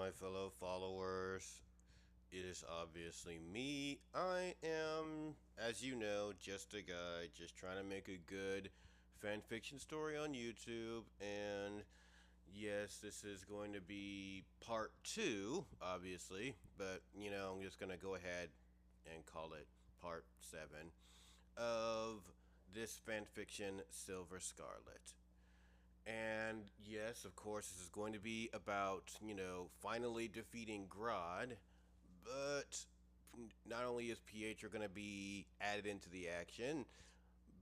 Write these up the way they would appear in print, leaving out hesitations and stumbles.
my fellow followers. It is obviously me. I am, as you know, just a guy just trying to make a good fanfiction story on YouTube. And yes, this is going to be part two, obviously, but I'm just going to go ahead and call it part seven of this fanfiction, Silver Scarlet. And yes, of course, this is going to be about, finally defeating Grodd. But not only is Pietro going to be added into the action,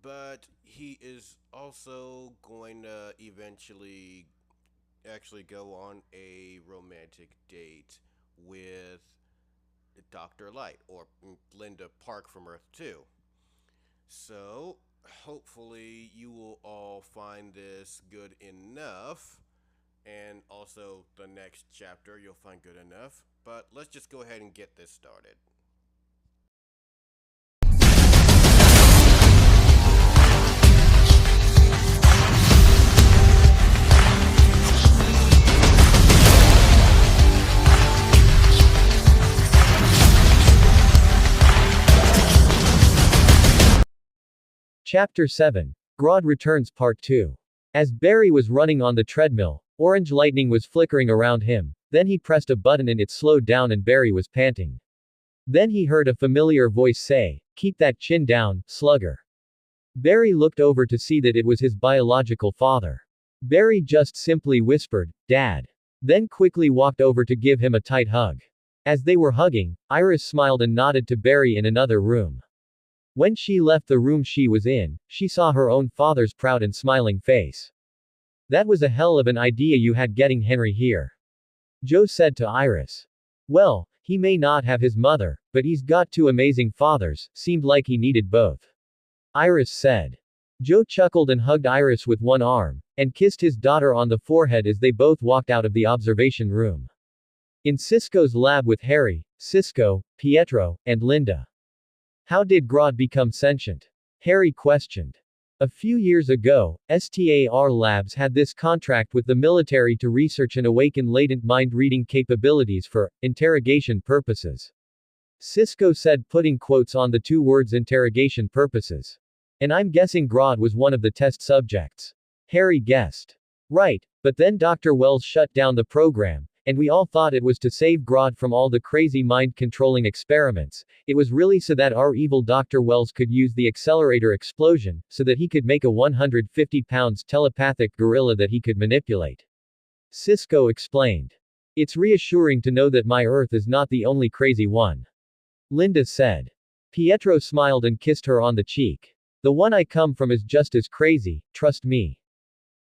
but he is also going to eventually actually go on a romantic date with Dr. Light, or Linda Park from Earth 2. So, hopefully, you will all find this good enough. And also, the next chapter you'll find good enough. But let's just go ahead and get this started. Chapter 7. Grodd Returns Part 2. As Barry was running on the treadmill, orange lightning was flickering around him, then he pressed a button and it slowed down and Barry was panting. Then he heard a familiar voice say, "Keep that chin down, slugger." Barry looked over to see that it was his biological father. Barry just simply whispered, "Dad." Then quickly walked over to give him a tight hug. As they were hugging, Iris smiled and nodded to Barry in another room. When she left the room she was in, she saw her own father's proud and smiling face. "That was a hell of an idea you had getting Henry here," Joe said to Iris. "Well, he may not have his mother, but he's got two amazing fathers, seemed like he needed both," Iris said. Joe chuckled and hugged Iris with one arm, and kissed his daughter on the forehead as they both walked out of the observation room. In Cisco's lab with Harry, Cisco, Pietro, and Linda. "How did Grodd become sentient?" Harry questioned. "A few years ago, STAR Labs had this contract with the military to research and awaken latent mind-reading capabilities for interrogation purposes," Cisco said, putting quotes on the two words interrogation purposes. "And I'm guessing Grodd was one of the test subjects," Harry guessed. "Right, but then Dr. Wells shut down the program, and we all thought it was to save Grodd from all the crazy mind-controlling experiments. It was really so that our evil Dr. Wells could use the accelerator explosion, so that he could make a 150 pounds telepathic gorilla that he could manipulate," Cisco explained. "It's reassuring to know that my Earth is not the only crazy one," Linda said. Pietro smiled and kissed her on the cheek. "The one I come from is just as crazy, trust me,"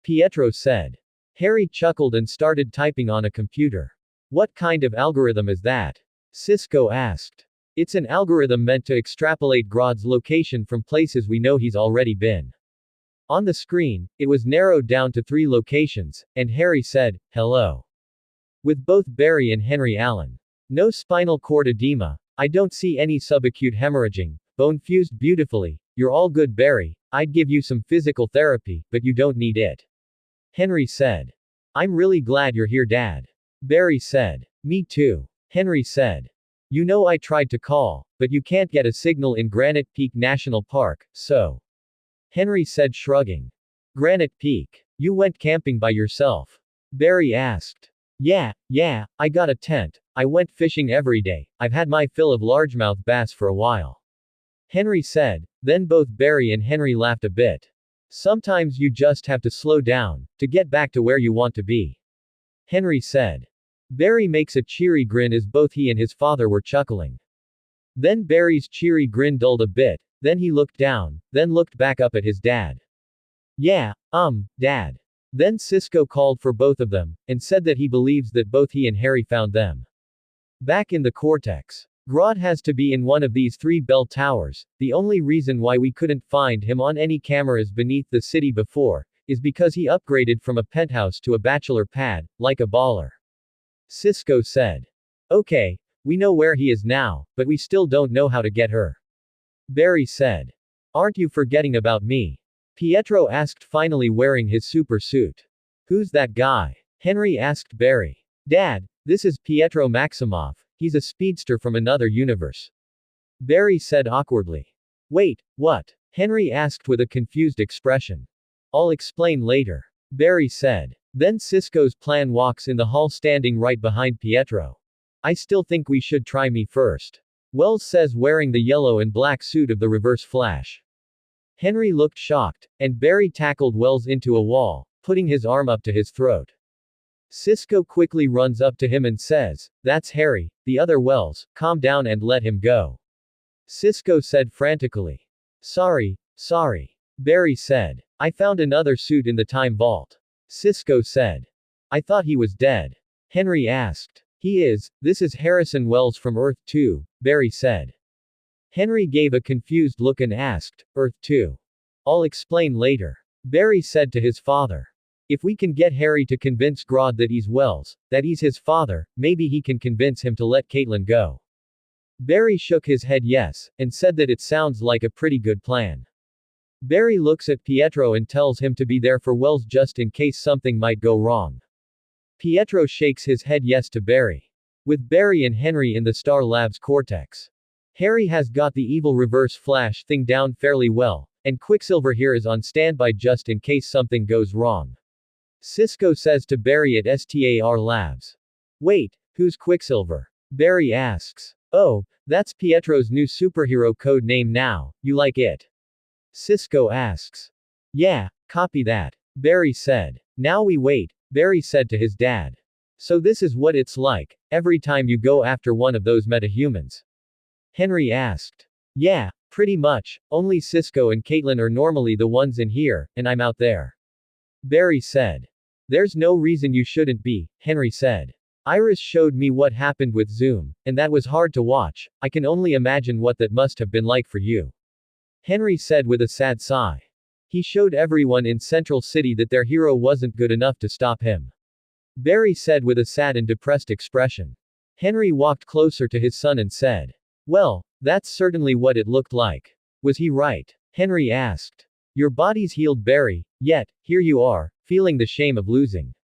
Pietro said. Harry chuckled and started typing on a computer. "What kind of algorithm is that?" Cisco asked. "It's an algorithm meant to extrapolate Grodd's location from places we know he's already been." On the screen, it was narrowed down to 3 locations, and Harry said, "Hello." With both Barry and Henry Allen. "No spinal cord edema. I don't see any subacute hemorrhaging. Bone fused beautifully. You're all good, Barry. I'd give you some physical therapy, but you don't need it," Henry said. "I'm really glad you're here, Dad," Barry said. "Me too," Henry said. "You know I tried to call, but you can't get a signal in Granite Peak National Park, so," Henry said, shrugging. "Granite Peak. You went camping by yourself?" Barry asked. Yeah, I got a tent. I went fishing every day. I've had my fill of largemouth bass for a while," Henry said. Then both Barry and Henry laughed a bit. "Sometimes you just have to slow down, to get back to where you want to be," Henry said. Barry makes a cheery grin as both he and his father were chuckling. Then Barry's cheery grin dulled a bit, then he looked down, then looked back up at his dad. "Yeah, Dad." Then Cisco called for both of them, and said that he believes that both he and Harry found them back in the Cortex. "Grodd has to be in one of these 3 bell towers. The only reason why we couldn't find him on any cameras beneath the city before, is because he upgraded from a penthouse to a bachelor pad, like a baller," Cisco said. "Okay, we know where he is now, but we still don't know how to get her," Barry said. "Aren't you forgetting about me?" Pietro asked, finally wearing his super suit. "Who's that guy?" Henry asked Barry. "Dad, This is Pietro Maximoff, he's a speedster from another universe. Barry said awkwardly. Wait, what? Henry asked with a confused expression. I'll explain later. Barry said. Then Cisco's plan walks in the hall standing right behind Pietro. I still think we should try me first. Wells says wearing the yellow and black suit of the Reverse Flash. Henry looked shocked, and Barry tackled Wells into a wall, putting his arm up to his throat. Cisco quickly runs up to him and says, That's Harry, the other Wells, calm down and let him go. Cisco said frantically. Sorry. Barry said. I found another suit in the time vault. Cisco said. I thought he was dead. Henry asked. He is, this is Harrison Wells from Earth 2, Barry said. Henry gave a confused look and asked, Earth 2. I'll explain later. Barry said to his father. If we can get Harry to convince Grodd that he's Wells, that he's his father, maybe he can convince him to let Caitlin go. Barry shook his head yes, and said that it sounds like a pretty good plan. Barry looks at Pietro and tells him to be there for Wells just in case something might go wrong. Pietro shakes his head yes to Barry. With Barry and Henry in the Star Labs cortex. Harry has got the evil Reverse Flash thing down fairly well, and Quicksilver here is on standby just in case something goes wrong. Cisco says to Barry at Star Labs. Wait, who's Quicksilver? Barry asks. Oh, that's Pietro's new superhero code name now, you like it? Cisco asks. Yeah, copy that. Barry said. Now we wait, Barry said to his dad. So this is what it's like, every time you go after one of those metahumans. Henry asked. Yeah, pretty much, only Cisco and Caitlin are normally the ones in here, and I'm out there. Barry said. There's no reason you shouldn't be, Henry said. Iris showed me what happened with Zoom, and that was hard to watch. I can only imagine what that must have been like for you. Henry said with a sad sigh. He showed everyone in Central City that their hero wasn't good enough to stop him. Barry said with a sad and depressed expression. Henry walked closer to his son and said. Well, that's certainly what it looked like. Was he right? Henry asked. Your body's healed, Barry, yet, here you are, feeling the shame of losing.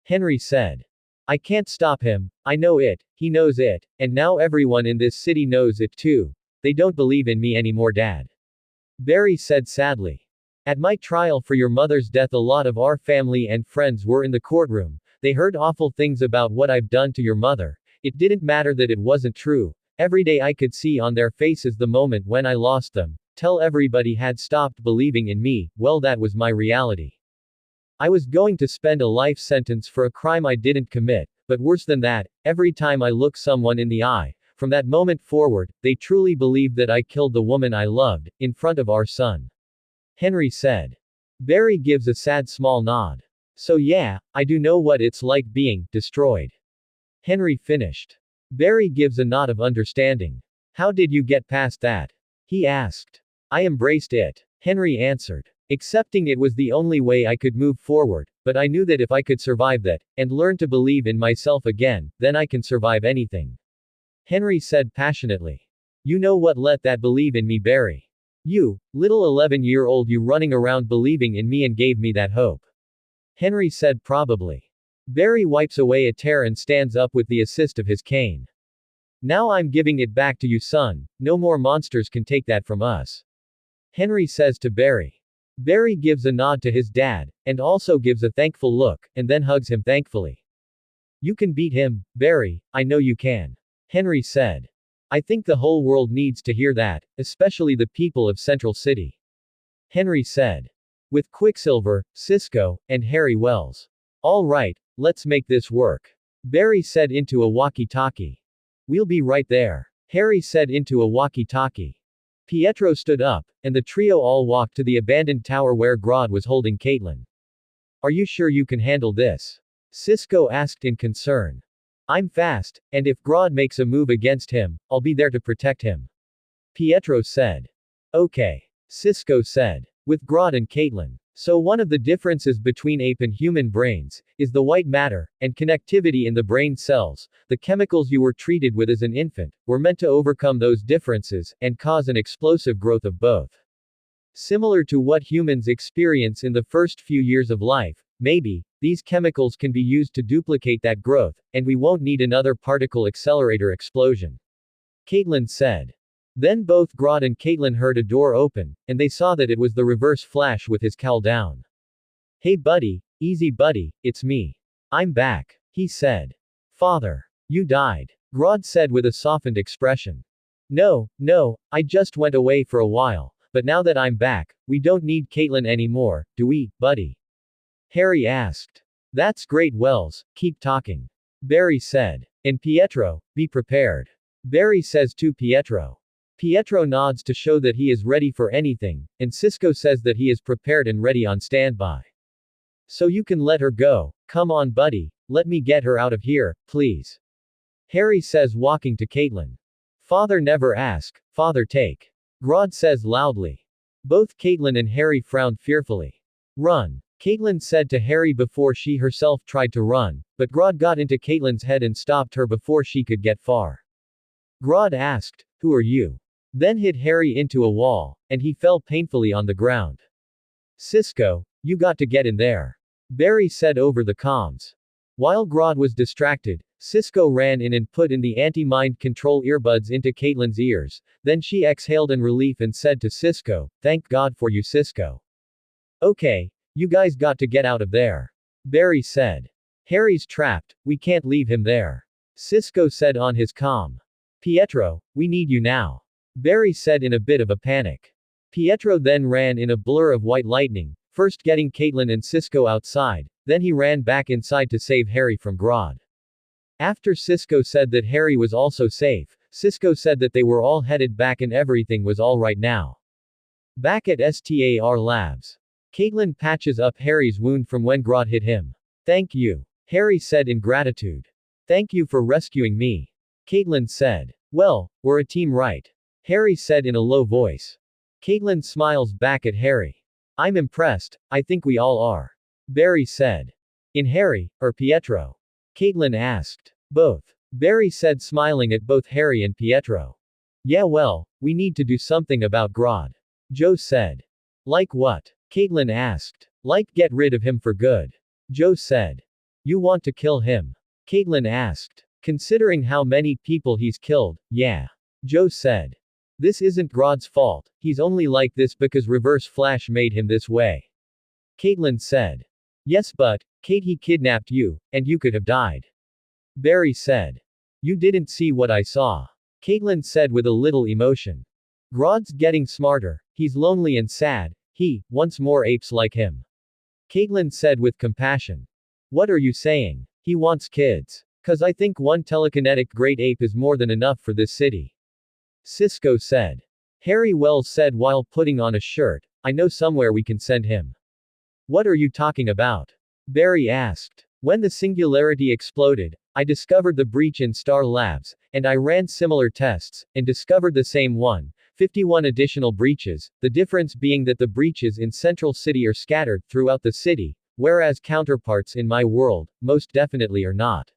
Henry said. I can't stop him, I know it, he knows it, and now everyone in this city knows it too. They don't believe in me anymore, Dad. Barry said sadly. At my trial for your mother's death, a lot of our family and friends were in the courtroom. They heard awful things about what I've done to your mother. It didn't matter that it wasn't true. Every day I could see on their faces the moment when I lost them. Tell everybody had stopped believing in me, well, that was my reality. I was going to spend a life sentence for a crime I didn't commit, but worse than that, every time I look someone in the eye, from that moment forward, they truly believed that I killed the woman I loved, in front of our son. Henry said. Barry gives a sad small nod. So yeah, I do know what it's like being destroyed. Henry finished. Barry gives a nod of understanding. How did you get past that? He asked. I embraced it. Henry answered. Accepting it was the only way I could move forward, but I knew that if I could survive that, and learn to believe in myself again, then I can survive anything. Henry said passionately. You know what let that believe in me, Barry? You, little 11-year-old you running around believing in me and gave me that hope. Henry said probably. Barry wipes away a tear and stands up with the assist of his cane. Now I'm giving it back to you, son, no more monsters can take that from us. Henry says to Barry. Barry gives a nod to his dad, and also gives a thankful look, and then hugs him thankfully. You can beat him, Barry, I know you can. Henry said. I think the whole world needs to hear that, especially the people of Central City. Henry said. With Quicksilver, Cisco, and Harry Wells. All right, let's make this work. Barry said into a walkie-talkie. We'll be right there. Harry said into a walkie-talkie. Pietro stood up, and the trio all walked to the abandoned tower where Grodd was holding Caitlin. Are you sure you can handle this? Cisco asked in concern. I'm fast, and if Grodd makes a move against him, I'll be there to protect him. Pietro said. Okay. Cisco said. With Grodd and Caitlin. So one of the differences between ape and human brains, is the white matter, and connectivity in the brain cells. The chemicals you were treated with as an infant, were meant to overcome those differences, and cause an explosive growth of both. Similar to what humans experience in the first few years of life, Maybe, these chemicals can be used to duplicate that growth, and we won't need another particle accelerator explosion. Caitlin said. Then both Grodd and Caitlin heard a door open, and they saw that it was the Reverse Flash with his cowl down. Hey buddy, easy buddy, it's me. I'm back, he said. Father, you died, Grodd said with a softened expression. No, I just went away for a while, but now that I'm back, we don't need Caitlin anymore, do we, buddy? Harry asked. That's great Wells, keep talking. Barry said. And Pietro, be prepared. Barry says to Pietro. Pietro nods to show that he is ready for anything, and Cisco says that he is prepared and ready on standby. So you can let her go, come on buddy, let me get her out of here, please. Harry says walking to Caitlin. Father never ask, father take. Grodd says loudly. Both Caitlin and Harry frowned fearfully. Run, Caitlin said to Harry before she herself tried to run, but Grodd got into Caitlin's head and stopped her before she could get far. Grodd asked, who are you? Then hit Harry into a wall, and he fell painfully on the ground. Cisco, you got to get in there. Barry said over the comms. While Grodd was distracted, Cisco ran in and put in the anti-mind control earbuds into Caitlin's ears, then she exhaled in relief and said to Cisco, thank God for you Cisco. Okay, you guys got to get out of there. Barry said. Harry's trapped, we can't leave him there. Cisco said on his comm. Pietro, we need you now. Barry said in a bit of a panic. Pietro then ran in a blur of white lightning, first getting Caitlin and Cisco outside, then he ran back inside to save Harry from Grodd. After Cisco said that Harry was also safe, Cisco said that they were all headed back and everything was all right now. Back at STAR Labs. Caitlin patches up Harry's wound from when Grodd hit him. Thank you. Harry said in gratitude. Thank you for rescuing me. Caitlin said. Well, we're a team right? Harry said in a low voice. Caitlin smiles back at Harry. I'm impressed, I think we all are. Barry said. In Harry, or Pietro? Caitlin asked. Both. Barry said smiling at both Harry and Pietro. Yeah well, we need to do something about Grodd. Joe said. Like what? Caitlin asked. Like get rid of him for good. Joe said. You want to kill him? Caitlin asked. Considering how many people he's killed, yeah. Joe said. This isn't Grodd's fault, he's only like this because Reverse Flash made him this way. Caitlin said. Yes but, Kate he kidnapped you, and you could have died. Barry said. You didn't see what I saw. Caitlin said with a little emotion. Grodd's getting smarter, he's lonely and sad, he wants more apes like him. Caitlin said with compassion. What are you saying? He wants kids. 'Cause I think one telekinetic great ape is more than enough for this city. Cisco said. Harry Wells said while putting on a shirt, I know somewhere we can send him. What are you talking about? Barry asked. When the singularity exploded, I discovered the breach in Star Labs, and I ran similar tests, and discovered the same one, 51 additional breaches, the difference being that the breaches in Central City are scattered throughout the city, whereas counterparts in my world, most definitely are not.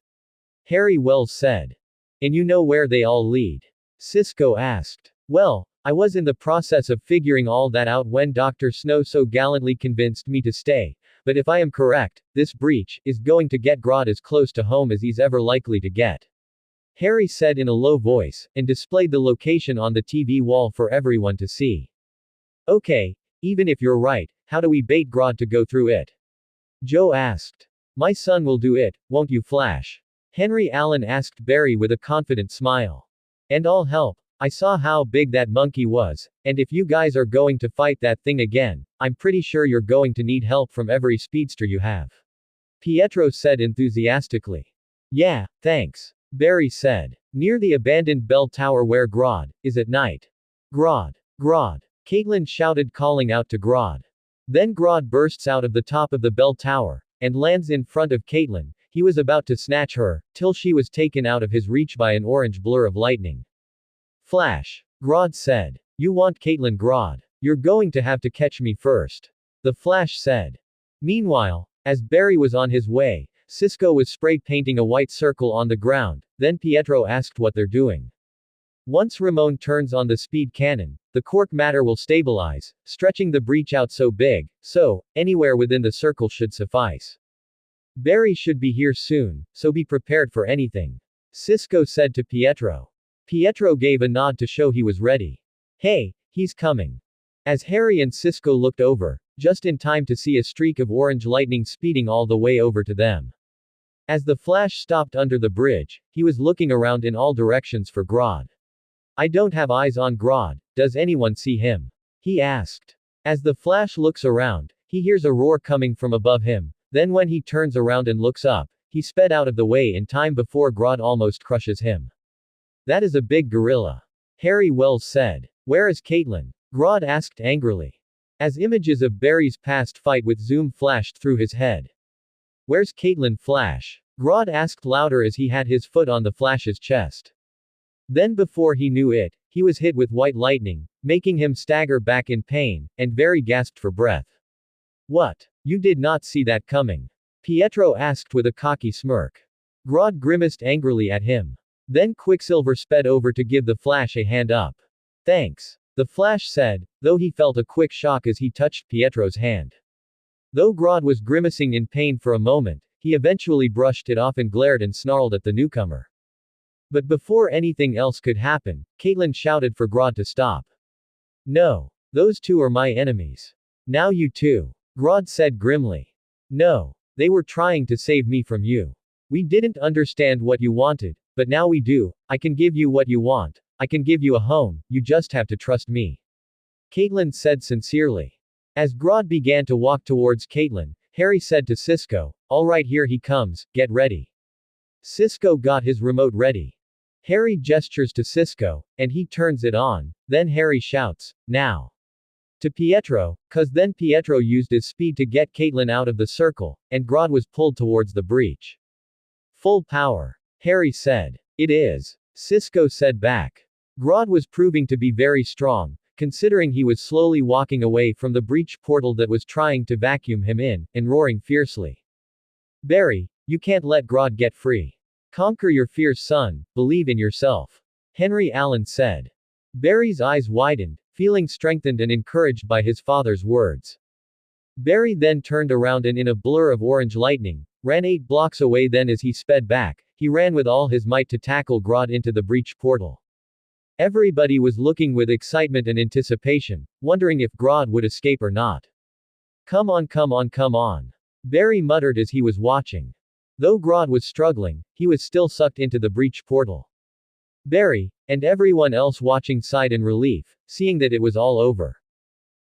Harry Wells said. And you know where they all lead? Cisco asked. Well, I was in the process of figuring all that out when Dr. Snow so gallantly convinced me to stay, but if I am correct, this breach is going to get Grodd as close to home as he's ever likely to get. Harry said in a low voice, and displayed the location on the TV wall for everyone to see. Okay, even if you're right, how do we bait Grodd to go through it? Joe asked. My son will do it, won't you Flash? Henry Allen asked Barry with a confident smile. And I'll help. I saw how big that monkey was, and if you guys are going to fight that thing again, I'm pretty sure you're going to need help from every speedster you have. Pietro said enthusiastically. Yeah, thanks. Barry said. Near the abandoned bell tower where Grodd is at night. Grodd. Grodd. Caitlin shouted calling out to Grodd. Then Grodd bursts out of the top of the bell tower, and lands in front of Caitlin. He was about to snatch her, till she was taken out of his reach by an orange blur of lightning. Flash. Grodd said. You want Caitlin Grodd. You're going to have to catch me first. The Flash said. Meanwhile, as Barry was on his way, Cisco was spray painting a white circle on the ground, then Pietro asked what they're doing. Once Ramon turns on the speed cannon, the cork matter will stabilize, stretching the breach out so anywhere within the circle should suffice. Barry should be here soon, so be prepared for anything. Cisco said to Pietro. Pietro gave a nod to show he was ready. Hey, he's coming. As Harry and Cisco looked over, just in time to see a streak of orange lightning speeding all the way over to them. As the flash stopped under the bridge, he was looking around in all directions for Grodd. I don't have eyes on Grodd, does anyone see him? He asked. As the flash looks around, he hears a roar coming from above him, then when he turns around and looks up, he sped out of the way in time before Grodd almost crushes him. That is a big gorilla. Harry Wells said. Where is Caitlin? Grodd asked angrily. As images of Barry's past fight with Zoom flashed through his head. Where's Caitlin? Flash? Grodd asked louder as he had his foot on the Flash's chest. Then before he knew it, he was hit with white lightning, making him stagger back in pain, and Barry gasped for breath. What? You did not see that coming? Pietro asked with a cocky smirk. Grodd grimaced angrily at him. Then Quicksilver sped over to give the Flash a hand up. Thanks. The Flash said, though he felt a quick shock as he touched Pietro's hand. Though Grodd was grimacing in pain for a moment, he eventually brushed it off and glared and snarled at the newcomer. But before anything else could happen, Caitlin shouted for Grodd to stop. No. Those two are my enemies. Now you too. Grodd said grimly. No. They were trying to save me from you. We didn't understand what you wanted, but now we do. I can give you what you want. I can give you a home, you just have to trust me. Caitlin said sincerely. As Grodd began to walk towards Caitlin, Harry said to Cisco, all right, here he comes, get ready. Cisco got his remote ready. Harry gestures to Cisco, and he turns it on, then Harry shouts, now. To Pietro, cause then Pietro used his speed to get Caitlin out of the circle, and Grodd was pulled towards the breach. Full power. Harry said. It is. Cisco said back. Grodd was proving to be very strong, considering he was slowly walking away from the breach portal that was trying to vacuum him in, and roaring fiercely. Barry, you can't let Grodd get free. Conquer your fears, son, believe in yourself. Henry Allen said. Barry's eyes widened, feeling strengthened and encouraged by his father's words. Barry then turned around and in a blur of orange lightning, ran 8 blocks away. Then as he sped back, he ran with all his might to tackle Grodd into the breach portal. Everybody was looking with excitement and anticipation, wondering if Grodd would escape or not. Come on, come on, come on. Barry muttered as he was watching. Though Grodd was struggling, he was still sucked into the breach portal. Barry, and everyone else watching sighed in relief, seeing that it was all over.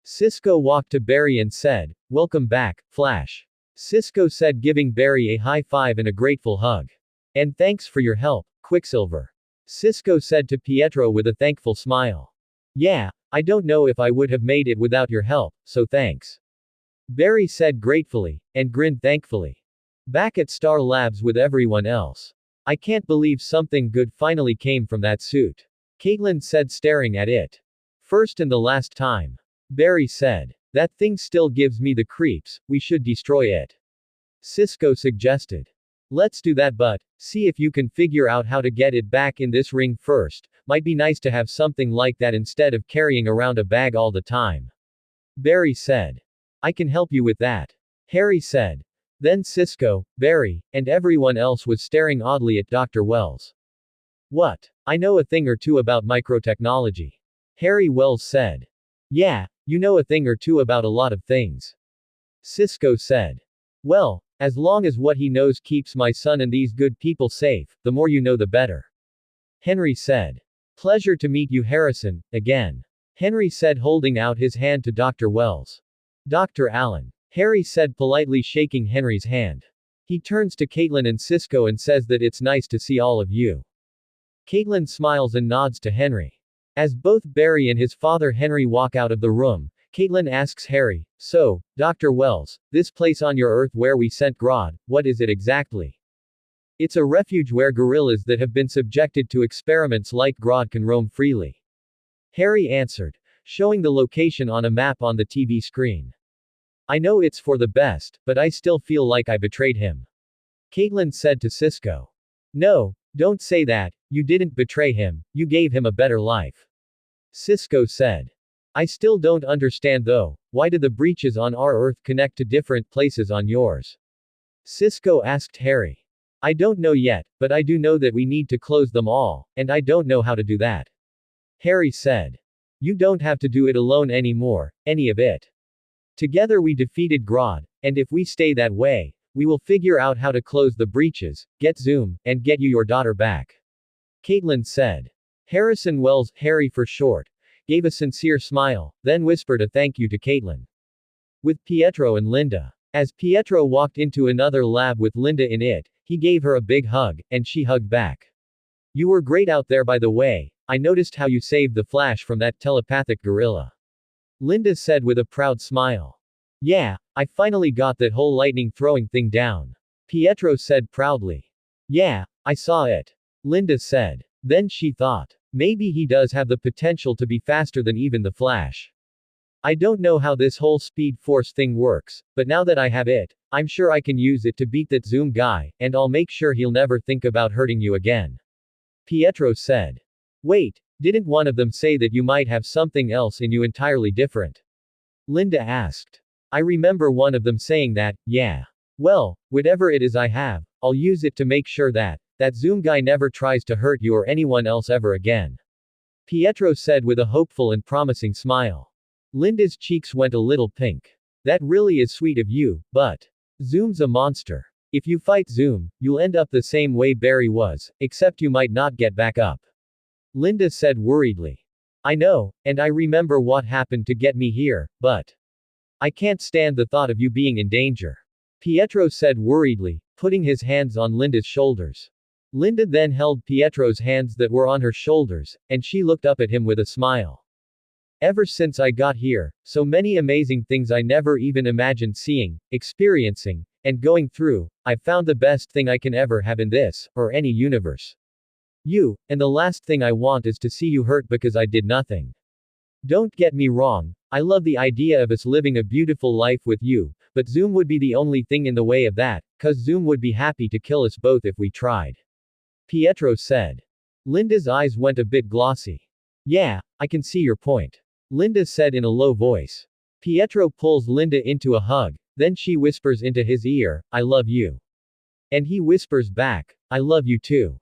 Cisco walked to Barry and said, welcome back, Flash. Cisco said, giving Barry a high five and a grateful hug. And thanks for your help, Quicksilver. Cisco said to Pietro with a thankful smile. Yeah, I don't know if I would have made it without your help, so thanks. Barry said gratefully, and grinned thankfully. Back at Star Labs with everyone else. I can't believe something good finally came from that suit. Caitlin said, staring at it. First and the last time. Barry said. That thing still gives me the creeps, we should destroy it. Cisco suggested. Let's do that, but see if you can figure out how to get it back in this ring first. Might be nice to have something like that instead of carrying around a bag all the time. Barry said. I can help you with that. Harry said. Then Cisco, Barry, and everyone else was staring oddly at Dr. Wells. What? I know a thing or two about microtechnology. Harry Wells said. Yeah, you know a thing or two about a lot of things. Cisco said. Well, as long as what he knows keeps my son and these good people safe, the more you know the better. Henry said. Pleasure to meet you, Harrison, again. Henry said, holding out his hand to Dr. Wells. Dr. Allen. Harry said, politely shaking Henry's hand. He turns to Caitlin and Cisco and says that it's nice to see all of you. Caitlin smiles and nods to Henry. As both Barry and his father Henry walk out of the room, Caitlin asks Harry, so, Dr. Wells, this place on your Earth where we sent Grodd, what is it exactly? It's a refuge where gorillas that have been subjected to experiments like Grodd can roam freely. Harry answered, showing the location on a map on the TV screen. I know it's for the best, but I still feel like I betrayed him. Caitlin said to Cisco. No, Don't say that, you didn't betray him, you gave him a better life. Cisco said. I still don't understand though, why do the breaches on our Earth connect to different places on yours? Cisco asked Harry. I don't know yet, but I do know that we need to close them all, and I don't know how to do that. Harry said. You don't have to do it alone anymore, any of it. Together we defeated Grodd, and if we stay that way, we will figure out how to close the breaches, get Zoom, and get you your daughter back. Caitlin said. Harrison Wells, Harry for short, gave a sincere smile, then whispered a thank you to Caitlin. With Pietro and Linda. As Pietro walked into another lab with Linda in it, he gave her a big hug, and she hugged back. You were great out there by the way, I noticed how you saved the Flash from that telepathic gorilla. Linda said with a proud smile. Yeah, I finally got that whole lightning throwing thing down. Pietro said proudly. Yeah, I saw it. Linda said. Then she thought. Maybe he does have the potential to be faster than even the Flash. I don't know how this whole speed force thing works, but now that I have it, I'm sure I can use it to beat that Zoom guy, and I'll make sure he'll never think about hurting you again. Pietro said. Wait, didn't one of them say that you might have something else in you entirely different? Linda asked. I remember one of them saying that, yeah. Well, whatever it is I have, I'll use it to make sure that Zoom guy never tries to hurt you or anyone else ever again. Pietro said with a hopeful and promising smile. Linda's cheeks went a little pink. That really is sweet of you, but Zoom's a monster. If you fight Zoom, you'll end up the same way Barry was, except you might not get back up. Linda said worriedly. I know, and I remember what happened to get me here, but I can't stand the thought of you being in danger. Pietro said worriedly, putting his hands on Linda's shoulders. Linda then held Pietro's hands that were on her shoulders, and she looked up at him with a smile. Ever since I got here, so many amazing things I never even imagined seeing, experiencing, and going through, I've found the best thing I can ever have in this, or any universe. You, and the last thing I want is to see you hurt because I did nothing. Don't get me wrong, I love the idea of us living a beautiful life with you, but Zoom would be the only thing in the way of that, cause Zoom would be happy to kill us both if we tried. Pietro said. Linda's eyes went a bit glossy. Yeah, I can see your point. Linda said in a low voice. Pietro pulls Linda into a hug, then she whispers into his ear, I love you. And he whispers back, I love you too.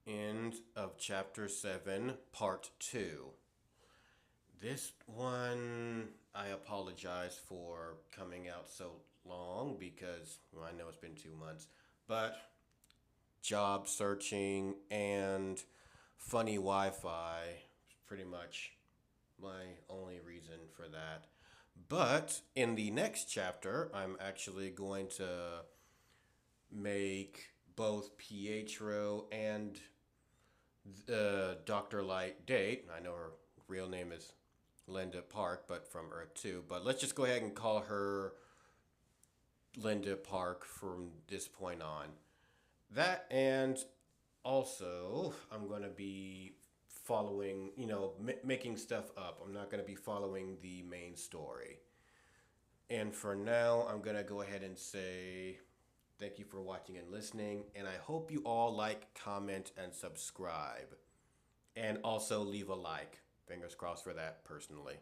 End of chapter 7, part 2. This one, I apologize for coming out so long because well, I know it's been 2 months, but job searching and funny Wi Fi is pretty much my only reason for that. But in the next chapter, I'm actually going to make both Pietro and Dr. Light date. I know her real name is Linda Park, but from Earth 2. But let's just go ahead and call her Linda Park from this point on. That and also, I'm going to be following, making stuff up. I'm not going to be following the main story. And for now, I'm going to go ahead and say thank you for watching and listening. And I hope you all like, comment, and subscribe. And also leave a like. Fingers crossed for that personally.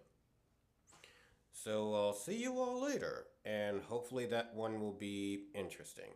So I'll see you all later. And hopefully that one will be interesting.